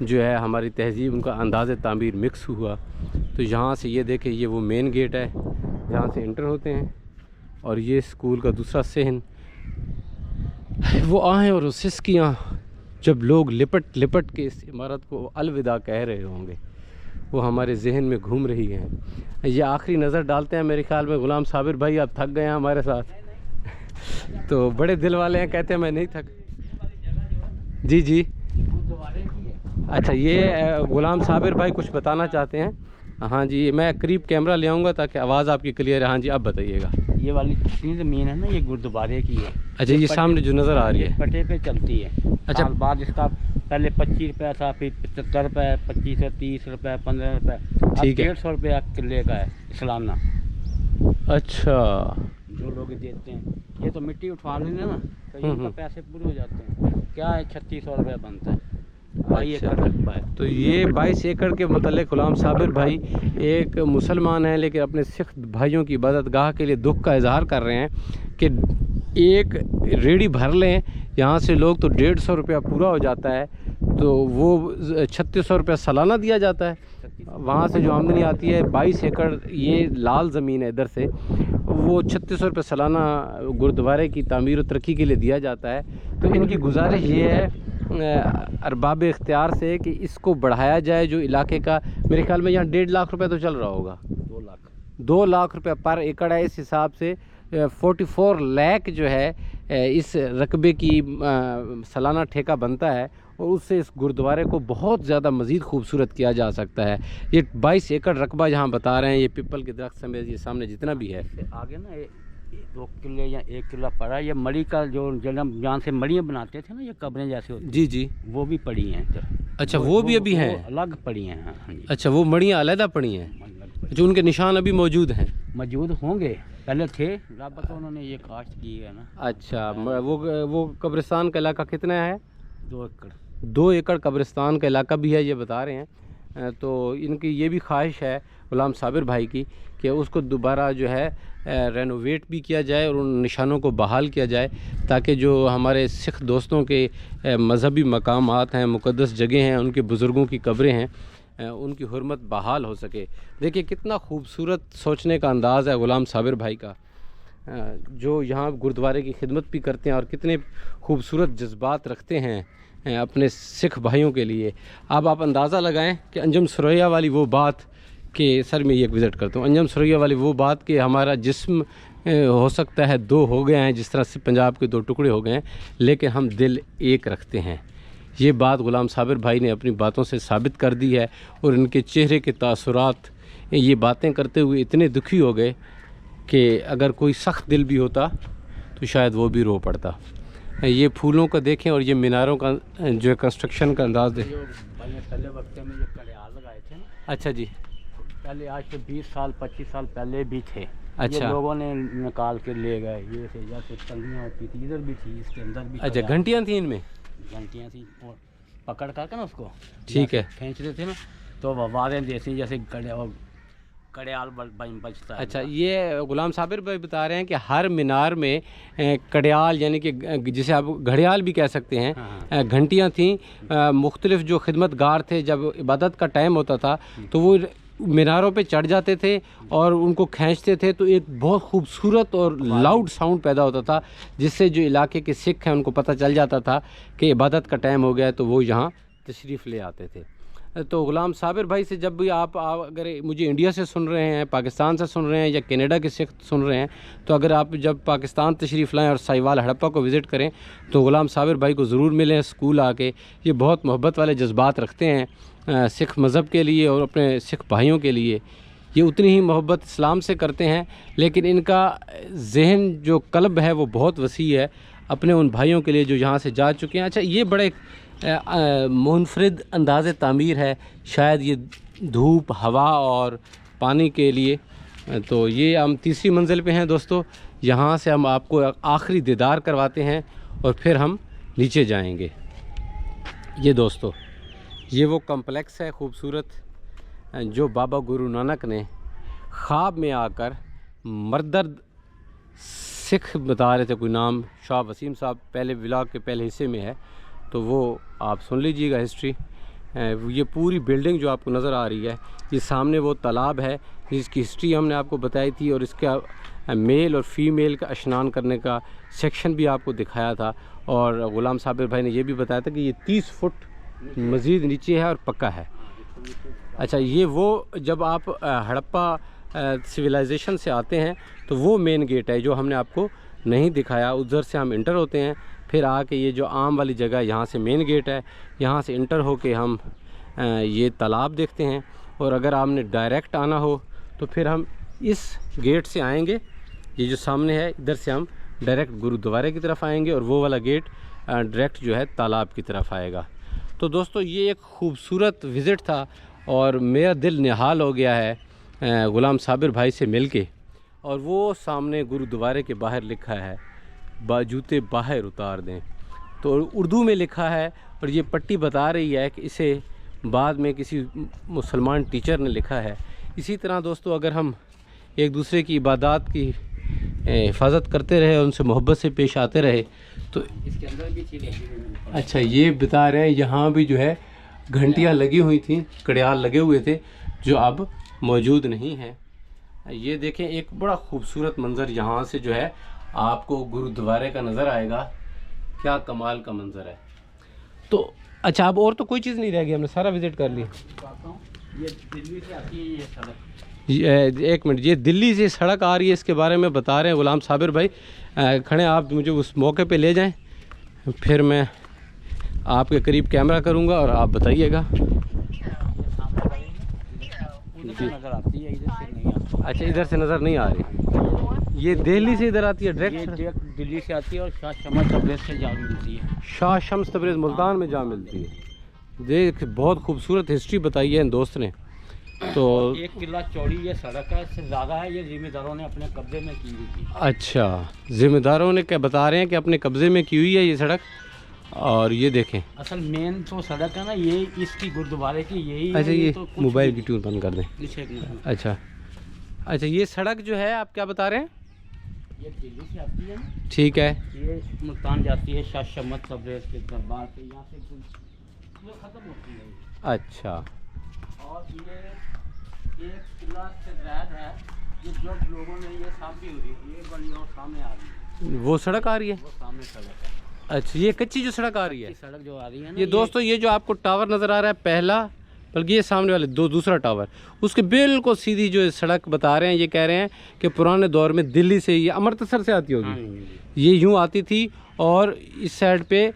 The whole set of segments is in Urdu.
جو ہے ہماری تہذیب، ان کا انداز تعمیر مکس ہوا. تو یہاں سے یہ دیکھیں، یہ وہ مین گیٹ ہے جہاں سے انٹر ہوتے ہیں، اور یہ اسکول کا دوسرا صحن. وہ آہیں اور اس سسکیاں جب لوگ لپٹ لپٹ کے اس عمارت کو الوداع کہہ رہے ہوں گے، وہ ہمارے ذہن میں گھوم رہی ہیں. یہ آخری نظر ڈالتے ہیں میرے خیال میں غلام صابر بھائی، اب تھک گئے ہیں ہمارے ساتھ. تو بڑے دل والے ہیں، کہتے ہیں میں نہیں تھک. جی جی اچھا، یہ غلام صابر بھائی کچھ بتانا چاہتے ہیں. ہاں جی، میں قریب کیمرہ لے آؤں گا تاکہ آواز آپ کی کلیئر ہے. ہاں جی، اب بتائیے گا. یہ والی جتنی زمین ہے نا، یہ گردوارے کی ہے. اچھا، یہ سامنے جو نظر آ رہی ہے، پٹے پہ چلتی ہے. اچھا. سال بعد اس کا پہلے 25 روپے تھا، پھر 75 روپے، 25 سے 30 روپے، 15 روپے، ٹھیک ہے. 150 روپے قلعے کا ہے سالانہ. اچھا، جو لوگ دیتے ہیں، یہ تو مٹی اٹھوا لیں گے نا تو ان کا پیسے پورے ہو جاتے ہیں. کیا ہے 3600 روپے بنتا ہے. 22 ایکڑ رقبہ ہے. تو یہ 22 ایکڑ کے متعلق غلام صابر بھائی ایک مسلمان ہیں، لیکن اپنے سکھ بھائیوں کی عبادت گاہ کے لیے دکھ کا اظہار کر رہے ہیں کہ ایک ریڑھی بھر لیں یہاں سے لوگ تو 150 روپیہ پورا ہو جاتا ہے، تو وہ 3600 روپیہ سالانہ دیا جاتا ہے. وہاں سے جو آمدنی آتی ہے 22 ایکڑ یہ لال زمین ہے ادھر سے، وہ 3600 روپے سالانہ گردوارے کی تعمیر و ترقی کے لیے دیا جاتا ہے. تو ان کی گزارش یہ ہے ارباب اختیار سے کہ اس کو بڑھایا جائے. جو علاقے کا میرے خیال میں یہاں 1.5 لاکھ روپے تو چل رہا ہوگا، 2 لاکھ روپے پر ایکڑ ہے. اس حساب سے 44 لاکھ جو ہے اس رقبے کی سالانہ ٹھیکہ بنتا ہے، اور اس سے اس گردوارے کو بہت زیادہ مزید خوبصورت کیا جا سکتا ہے. یہ 22 ایکڑ رقبہ جہاں بتا رہے ہیں، یہ پیپل کے درخت سمیت یہ سامنے جتنا بھی ہے، آگے نا 2 کلے یا 1 کلہ پڑا. یہ مڑی کا جو جنم جہاں سے مڑیاں بناتے تھے نا، یہ قبریں جیسے ہوتی، جی جی، وہ بھی پڑی ہیں ادھر. اچھا، وہ بھی ابھی ہیں، الگ پڑی ہیں. ہاں جی، اچھا، وہ مڑیاں علیحدہ پڑی ہیں، جو ان کے نشان ابھی موجود ہیں. موجود ہوں گے، پہلے تھے رب تو انہوں نے یہ کاشت کی ہے نا. اچھا، وہ قبرستان کا علاقہ کتنا ہے؟ 2 ایکڑ. 2 ایکڑ قبرستان کا علاقہ بھی ہے، یہ بتا رہے ہیں. تو ان کی یہ بھی خواہش ہے غلام صابر بھائی کی کہ اس کو دوبارہ جو ہے رینوویٹ بھی کیا جائے اور ان نشانوں کو بحال کیا جائے، تاکہ جو ہمارے سکھ دوستوں کے مذہبی مقامات ہیں، مقدس جگہیں ہیں، ان کے بزرگوں کی قبریں ہیں، ان کی حرمت بحال ہو سکے. دیکھیے کتنا خوبصورت سوچنے کا انداز ہے غلام صابر بھائی کا، جو یہاں گردوارے کی خدمت بھی کرتے ہیں اور کتنے خوبصورت جذبات رکھتے ہیں اپنے سکھ بھائیوں کے لیے. اب آپ اندازہ لگائیں کہ انجم سریا والی وہ بات کہ سر میں یہ وزٹ کرتا ہوں، انجم سریا والی وہ بات کہ ہمارا جسم ہو سکتا ہے 2 ہو گئے ہیں، جس طرح سے پنجاب کے 2 ٹکڑے ہو گئے ہیں، لیکن ہم دل ایک رکھتے ہیں. یہ بات غلام صابر بھائی نے اپنی باتوں سے ثابت کر دی ہے، اور ان کے چہرے کے تاثرات یہ باتیں کرتے ہوئے اتنے دکھی ہو گئے کہ اگر کوئی سخت دل بھی ہوتا تو شاید وہ بھی رو پڑتا. یہ پھولوں کا دیکھیں اور یہ میناروں کا جو ہے کنسٹرکشن کا انداز دیکھیں. پہلے وقت میں یہ کڑیال لگائے تھے نا. اچھا جی، پہلے آج سے 20 سال 25 سال پہلے بھی تھے. اچھا، یہ لوگوں نے نکال کے لے گئے. یہ سے جیسے تلیاں ہوتی تھی، ادھر بھی تھی، اس کے اندر بھی. اچھا، گھنٹیاں تھیں ان میں، گھنٹیاں تھیں، اور پکڑ کر کے نا اس کو ٹھیک ہے کھینچتے تھے نا، تو وواریں جیسی جیسے کڑیال بچتا ہے. اچھا، یہ غلام صابر بھائی بتا رہے ہیں کہ ہر مینار میں کڑیال، یعنی کہ جسے آپ گھڑیال بھی کہہ سکتے ہیں، گھنٹیاں تھیں. مختلف جو خدمت گار تھے، جب عبادت کا ٹائم ہوتا تھا تو وہ میناروں پہ چڑھ جاتے تھے اور ان کو کھینچتے تھے، تو ایک بہت خوبصورت اور لاؤڈ ساؤنڈ پیدا ہوتا تھا، جس سے جو علاقے کے سکھ ہیں ان کو پتہ چل جاتا تھا کہ عبادت کا ٹائم ہو گیا ہے، تو وہ یہاں تشریف لے آتے تھے. تو غلام صابر بھائی سے جب بھی آپ اگر مجھے انڈیا سے سن رہے ہیں، پاکستان سے سن رہے ہیں، یا کینیڈا کے سکھ سن رہے ہیں، تو اگر آپ جب پاکستان تشریف لائیں اور سائیوال ہڑپا کو وزٹ کریں تو غلام صابر بھائی کو ضرور ملیں اسکول آ کے. یہ بہت محبت والے جذبات رکھتے ہیں سکھ مذہب کے لیے اور اپنے سکھ بھائیوں کے لیے. یہ اتنی ہی محبت اسلام سے کرتے ہیں، لیکن ان کا ذہن جو قلب ہے وہ بہت وسیع ہے اپنے ان بھائیوں کے لیے جو یہاں سے جا چکے ہیں. اچھا، یہ بڑے منفرد انداز تعمیر ہے، شاید یہ دھوپ، ہوا اور پانی کے لیے. تو یہ ہم 3ری منزل پہ ہیں دوستو. یہاں سے ہم آپ کو آخری دیدار کرواتے ہیں اور پھر ہم نیچے جائیں گے. یہ دوستو، یہ وہ کمپلیکس ہے خوبصورت جو بابا گرو نانک نے خواب میں آ کر مردرد سکھ بتا رہے تھے، کوئی نام شاہ وسیم صاحب پہلے ولاگ کے پہلے حصے میں ہے، تو وہ آپ سن لیجئے گا ہسٹری. یہ پوری بلڈنگ جو آپ کو نظر آ رہی ہے، یہ سامنے وہ تالاب ہے جس کی ہسٹری ہم نے آپ کو بتائی تھی، اور اس کا میل اور فیمیل کا اشنان کرنے کا سیکشن بھی آپ کو دکھایا تھا، اور غلام صابر بھائی نے یہ بھی بتایا تھا کہ یہ 30 فٹ مزید نیچے ہے اور پکا ہے۔ اچھا، یہ وہ جب آپ ہڑپا سویلائزیشن سے آتے ہیں تو وہ مین گیٹ ہے جو ہم نے آپ کو نہیں دکھایا، ادھر سے ہم انٹر ہوتے ہیں، پھر آ کے یہ جو عام والی جگہ ہے یہاں سے مین گیٹ ہے، یہاں سے انٹر ہو کے ہم یہ تالاب دیکھتے ہیں، اور اگر آپ نے ڈائریکٹ آنا ہو تو پھر ہم اس گیٹ سے آئیں گے، یہ جو سامنے ہے ادھر سے ہم ڈائریکٹ گرودوارے کی طرف آئیں گے، اور وہ والا گیٹ ڈائریکٹ جو ہے تالاب کی طرف آئے گا۔ تو دوستو یہ ایک خوبصورت وزٹ تھا، اور میرا دل نہال ہو گیا ہے غلام صابر بھائی سے مل کے، اور وہ سامنے گرودوارے کے باہر لکھا ہے جوتے باہر اتار دیں، تو اردو میں لکھا ہے، اور یہ پٹی بتا رہی ہے کہ اسے بعد میں کسی مسلمان ٹیچر نے لکھا ہے۔ اسی طرح دوستو اگر ہم ایک دوسرے کی عبادات کی حفاظت کرتے رہے، ان سے محبت سے پیش آتے رہے تو اس کے اندر بھی چیزیں۔ اچھا، یہ بتا رہے ہیں یہاں بھی جو ہے گھنٹیاں لگی ہوئی تھیں، کڑیال لگے ہوئے تھے جو اب موجود نہیں ہیں۔ یہ دیکھیں ایک بڑا خوبصورت منظر یہاں سے جو ہے آپ کو گرودوارے کا نظر آئے گا، کیا کمال کا منظر ہے۔ تو اچھا، اب اور تو کوئی چیز نہیں رہ گئی، ہم نے سارا وزٹ کر لیا۔ یہ دلی سے آتی ہے یہ سڑک، ایک منٹ، یہ دلی سے سڑک آ رہی ہے، اس کے بارے میں بتا رہے ہیں غلام صابر بھائی۔ کھڑے آپ مجھے اس موقع پہ لے جائیں، پھر میں آپ کے قریب کیمرہ کروں گا اور آپ بتائیے گا۔ نظر آتی ہے، ادھر سے نہیں آتی۔ اچھا، ادھر سے نظر نہیں آ رہی، یہ دہلی سے ادھر آتی ہے ڈائریکٹ؟ یہ دلی سے آتی ہے اور شاہ شمس تبریز سے جا ملتی ہے۔ شاہ شمس تبریز ملتان میں جا ملتی ہے۔ دیکھ بہت خوبصورت ہسٹری بتائی ہے ان دوست نے۔ تو ایک قلعہ چوڑی یہ سڑک ہے، اس سے زیادہ ہے، یہ ذمہ داروں نے اپنے قبضے میں کی ہوئی تھی۔ اچھا، ذمہ داروں نے کیا بتا رہے ہیں کہ اپنے قبضے میں کی ہوئی ہے یہ سڑک، اور یہ دیکھیں۔ اصل مین تو سڑک ہے نا یہ، اس کی گرودوارے کی یہی ہے۔ اچھا، یہ تو کچھ موبائل کی ٹیون بند کر دیں۔ پیچھے ایک منٹ۔ اچھا اچھا، یہ سڑک جو ہے آپ کیا بتا رہے ہیں؟ یہ دلی سے آتی ہے نا، ٹھیک ہے، یہ ملتان جاتی ہے شاہ شمس تبریز کے دربار سے، یہاں سے یہ ختم ہوتی ہے۔ اچھا، اور یہ ایک قلعہ سے زائد ہے، یہ جو لوگوں نے یہ سامنے ہوئی، یہ بڑی اور سامنے آ رہی ہے، وہ سڑک آ رہی ہے۔ وہ سامنے سڑک ہے۔ اچھا، یہ کچی جو سڑک آ رہی ہے، یہ سڑک جو آ رہی ہے نا، یہ دوستو یہ جو آپ کو ٹاور نظر آ رہا ہے پہلا، بلکہ یہ سامنے والے دوسرا ٹاور، اس کے بالکل سیدھی جو سڑک بتا رہے ہیں، یہ کہہ رہے ہیں کہ پرانے دور میں دلی سے یہ امرتسر سے آتی ہوگی، یہ یوں آتی تھی، اور اس سائڈ پہ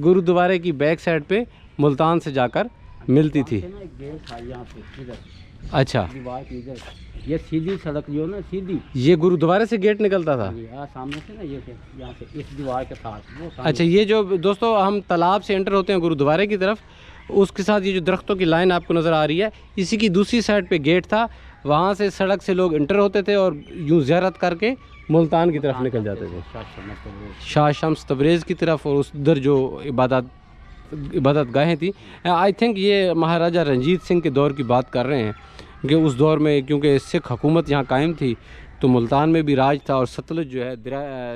گرودوارے کی بیک سائڈ پہ ملتان سے جا کر ملتی تھی۔ ایک گیٹ تھا یہاں سے ادھر، اچھا، دیوار کی ادھر، یہ سیدھی سڑک جو ہے نا سیدھی، یہ گرودوارے سے گیٹ نکلتا تھا۔ یہ سامنے سے نا، یہ سے یہاں سے اس دیوار کے ساتھ وہ سامنے۔ اچھا، یہ جو دوستو ہم تالاب سے انٹر ہوتے ہیں گرودوارے کی طرف، اس کے ساتھ یہ جو درختوں کی لائن آپ کو نظر آ رہی ہے، اسی کی دوسری سائڈ پہ گیٹ تھا، وہاں سے سڑک سے لوگ انٹر ہوتے تھے اور یوں زیارت کر کے ملتان کی طرف نکل جاتے تھے، شاہ شمس تبریز۔ شاہ شمس تبریز کی طرف، اور اس ادھر جو عبادت گاہیں تھیں، آئی تھنک یہ مہاراجہ رنجیت سنگھ کے دور کی بات کر رہے ہیں، کہ اس دور میں کیونکہ سکھ حکومت یہاں قائم تھی تو ملتان میں بھی راج تھا، اور ستلج جو ہے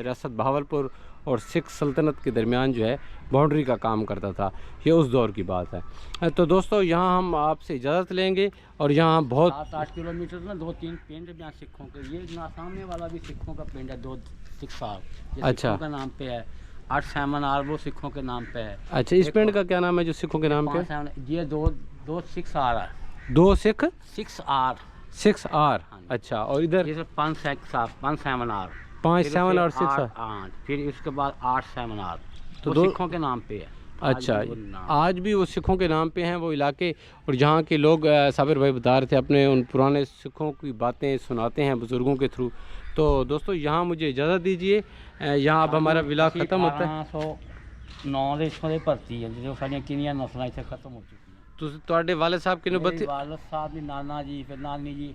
ریاست بہاولپور اور سکھ سلطنت کے درمیان جو ہے باؤنڈری کا کام کرتا تھا، یہ اس دور کی بات ہے۔ تو دوستو یہاں ہم آپ سے اجازت لیں گے، اور یہاں بہت 7-8 کلومیٹر نا 2-3 پنڈ بھی ہیں سکھوں کے، یہ سامنے والا بھی سکھوں کا پنڈ ہے، 2 سکھ صاحب، یہ اچھا، سکھوں کے نام پہ ہے۔ 8 سیمنار وہ سکھوں کے نام پہ ہے۔ اچھا، اس پنڈ کا کیا نام ہے جو سکھوں کے نام پہ؟ یہ دو 6 آر ہے، 2 سکھ 6 آر 6 آر۔ اچھا، اور ادھر یہ 5 سیمنار، 5 7 اور 6 آر۔ 8، پھر اس کے بعد 8 سیمنار، تو تو سکھوں کے نام پہ ہے۔ اچھا، آج بھی وہ سکھوں کے نام پہ ہیں وہ علاقے، اور جہاں کے لوگ صابر بھائی بتا رہے تھے اپنے ان پرانے سکھوں کی باتیں سناتے ہیں بزرگوں کے تھرو۔ تو دوستو یہاں مجھے اجازت دیجیے، یہاں اب ہمارا ولاگ ختم ہوتا ہے۔ 1809 ਦੇ ਇੱਥੋਂ ਦੇ ਭਰਤੀ ਹੈ, ਜਦੋਂ ਸਾਡੀਆਂ ਕਿੰਨੀਆਂ ਨਸਲਾਂ ਇੱਥੇ ਖਤਮ ਹੋ ਚੁੱਕੀਆਂ। ਤੁਹਾਡੇ ਵਾਲਿਦ ਸਾਹਿਬ ਕਿੰਨੇ ਮੇਰੇ ਬੱਚੇ? ਵਾਲਿਦ ਸਾਹਿਬ ਦੀ ਨਾਨਾ ਜੀ, ਫਿਰ ਨਾਨੀ ਜੀ,